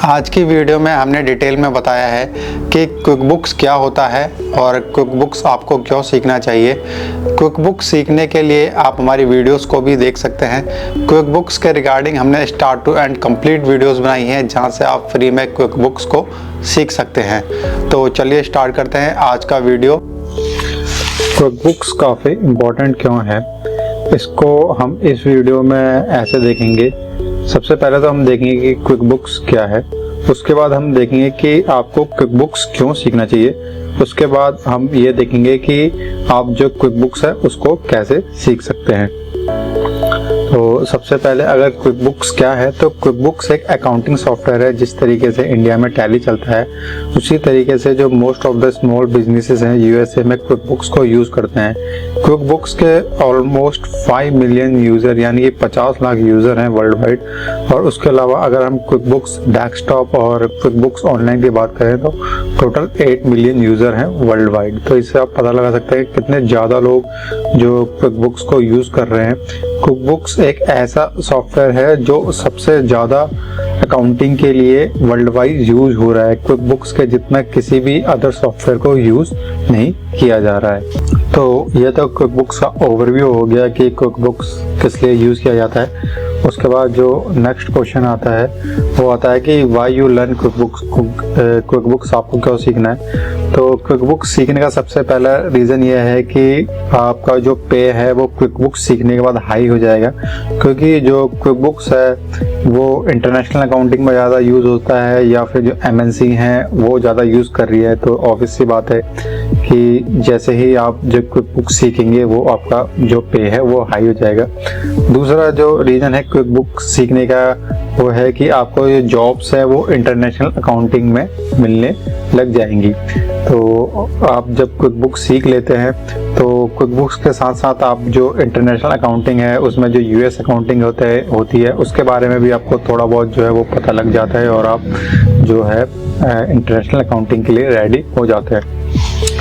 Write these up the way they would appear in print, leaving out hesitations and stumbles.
आज की वीडियो में हमने डिटेल में बताया है कि क्विकबुक्स क्या होता है और क्विकबुक्स आपको क्यों सीखना चाहिए। क्विकबुक्स सीखने के लिए आप हमारी वीडियोस को भी देख सकते हैं। क्विकबुक्स के रिगार्डिंग हमने start to end complete videos बनाई हैं जहां से आप फ्री में क्विकबुक्स को सीख सकते हैं। तो चलिए स्टार्ट करते हैं आज का वीडियो। क्विकबुक्स काफ़ी इम्पोर्टेंट क्यों है, इसको हम इस वीडियो में ऐसे देखेंगे। सबसे पहले तो हम देखेंगे कि क्विकबुक्स क्या है, उसके बाद हम देखेंगे कि आपको क्विकबुक्स क्यों सीखना चाहिए, उसके बाद हम ये देखेंगे कि आप जो क्विकबुक्स है उसको कैसे सीख सकते हैं। तो सबसे पहले अगर क्विकबुक्स क्या है, तो क्विकबुक्स एक अकाउंटिंग सॉफ्टवेयर है। जिस तरीके से इंडिया में टैली चलता है उसी तरीके से जो most of the small businesses हैं यूएसए में क्विकबुक्स को यूज़ करते हैं। क्विकबुक्स के ऑलमोस्ट 5 मिलियन यूज़र यानी कि 50 लाख यूज़र हैं वर्ल्ड वाइड। और उसके अलावा अगर हम क्विकबुक्स डेस्कटॉप और क्विकबुक्स ऑनलाइन की बात करें तो टोटल 8 मिलियन यूज़र हैं वर्ल्ड वाइड। तो इससे आप पता लगा सकते हैं कि कितने ज़्यादा लोग जो क्विकबुक्स को यूज़ कर रहे हैं। क्विकबुक्स एक ऐसा सॉफ्टवेयर है जो सबसे ज़्यादा अकाउंटिंग के लिए वर्ल्ड वाइड यूज हो रहा है। क्विकबुक्स के जितना किसी भी अदर सॉफ्टवेयर को यूज़ नहीं किया जा रहा है। तो ये तो क्विकबुक्स का ओवरव्यू हो गया कि क्विकबुक्स किस लिए यूज़ किया जाता है। उसके बाद जो नेक्स्ट क्वेश्चन आता है वो आता है कि वाई यू लर्न क्विकबुक्स, क्विकबुक्स आपको क्यों सीखना है। तो क्विकबुक्स सीखने का सबसे पहला रीज़न ये है कि आपका जो पे है वो क्विकबुक्स सीखने के बाद हाई हो जाएगा, क्योंकि जो क्विकबुक्स है वो इंटरनेशनल अकाउंटिंग में ज़्यादा यूज़ होता है या फिर जो एमएनसी हैं वो ज़्यादा यूज़ कर रही है। तो ऑब्वियस सी बात है कि जैसे ही आप जो क्विकबुक्स सीखेंगे वो आपका जो पे है वो हाई हो जाएगा। दूसरा जो रीज़न है क्विकबुक्स सीखने का वो है कि आपको जो जॉब्स है वो इंटरनेशनल अकाउंटिंग में मिलने लग जाएंगी। तो आप जब क्विकबुक्स सीख लेते हैं तो क्विकबुक्स के साथ साथ आप जो इंटरनेशनल अकाउंटिंग है उसमें जो यूएस अकाउंटिंग होती है उसके बारे में भी आपको थोड़ा बहुत जो है वो पता लग जाता है और आप जो है इंटरनेशनल अकाउंटिंग के लिए रेडी हो जाते हैं।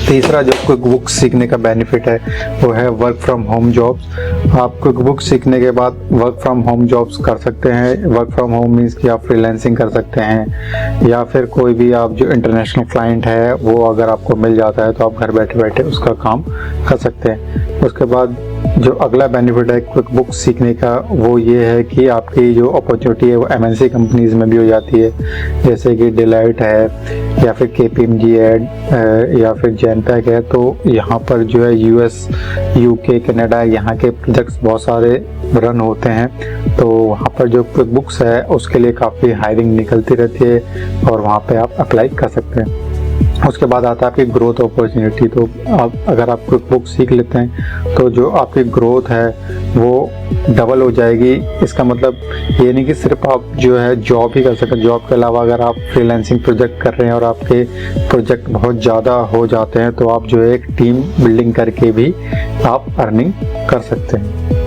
तीसरा जो क्विकबुक्स सीखने का बेनिफिट है वो है वर्क फ्रॉम होम जॉब्स। आप क्विकबुक्स सीखने के बाद वर्क फ्रॉम होम जॉब्स कर सकते हैं। वर्क फ्रॉम होम मीन्स कि आप फ्रीलांसिंग कर सकते हैं या फिर कोई भी आप जो इंटरनेशनल क्लाइंट है वो अगर आपको मिल जाता है तो आप घर बैठे बैठे उसका काम कर सकते हैं। उसके बाद जो अगला बेनिफिट है क्विकबुक्स सीखने का वो ये है कि आपकी जो अपॉर्चुनिटी है वो एमएनसी कंपनीज में भी हो जाती है, जैसे कि डिलाइट है या फिर केपीएमजी है या फिर जेनपैक है। तो यहाँ पर जो है यूएस, यूके, कनाडा यहाँ के प्रोजेक्ट्स बहुत सारे रन होते हैं। तो वहाँ पर जो क्विकबुक्स है उसके लिए काफ़ी हायरिंग निकलती रहती है और वहाँ पे आप अप्लाई कर सकते हैं। उसके बाद आता है आपकी ग्रोथ अपॉर्चुनिटी। तो आप अगर आप क्विकबुक्स सीख लेते हैं तो जो आपकी ग्रोथ है वो डबल हो जाएगी। इसका मतलब ये नहीं कि सिर्फ आप जो है जॉब ही कर सकते। जॉब के अलावा अगर आप फ्रीलांसिंग प्रोजेक्ट कर रहे हैं और आपके प्रोजेक्ट बहुत ज़्यादा हो जाते हैं तो आप जो है एक टीम बिल्डिंग करके भी आप अर्निंग कर सकते हैं।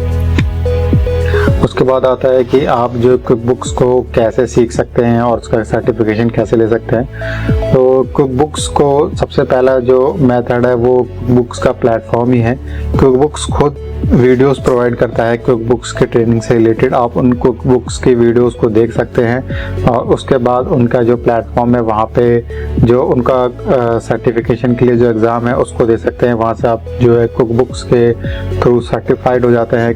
उसके बाद आता है कि आप जो क्विकबुक्स को कैसे सीख सकते हैं और उसका सर्टिफिकेशन कैसे ले सकते हैं। तो क्विकबुक्स को सबसे पहला जो मेथड है वो क्विकबुक्स का प्लेटफॉर्म ही है। क्विकबुक्स खुद वीडियोस प्रोवाइड करता है क्विकबुक्स के ट्रेनिंग से रिलेटेड। आप उन क्विकबुक्स की वीडियोस को देख सकते हैं और उसके बाद उनका जो प्लेटफॉर्म है वहाँ पे जो उनका सर्टिफिकेशन के लिए जो एग्ज़ाम है उसको दे सकते हैं। वहाँ से आप जो है क्विकबुक्स के थ्रू सर्टिफाइड हो जाते हैं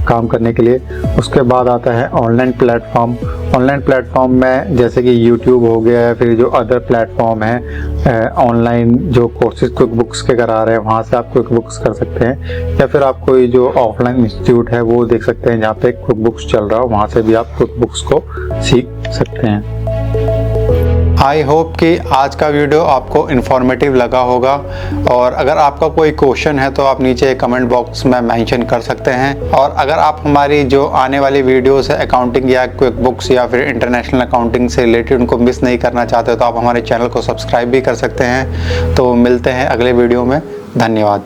काम करने के लिए। उसके बाद आता है ऑनलाइन प्लेटफॉर्म। ऑनलाइन प्लेटफॉर्म में जैसे कि यूट्यूब हो गया है, फिर जो अदर प्लेटफॉर्म है ऑनलाइन जो कोर्सेज क्विकबुक्स के करा रहे हैं वहाँ से आप क्विकबुक्स कर सकते हैं। या फिर आप कोई जो ऑफलाइन इंस्टीट्यूट है वो देख सकते हैं जहाँ पे क्विकबुक्स चल रहा हो, वहाँ से भी आप क्विकबुक्स को सीख सकते हैं। आई होप कि आज का वीडियो आपको इन्फॉर्मेटिव लगा होगा और अगर आपका कोई क्वेश्चन है तो आप नीचे कमेंट बॉक्स में मेंशन कर सकते हैं। और अगर आप हमारी जो आने वाली वीडियोस है अकाउंटिंग या क्विकबुक्स या फिर इंटरनेशनल अकाउंटिंग से रिलेटेड उनको मिस नहीं करना चाहते तो आप हमारे चैनल को सब्सक्राइब भी कर सकते हैं। तो मिलते हैं अगले वीडियो में। धन्यवाद।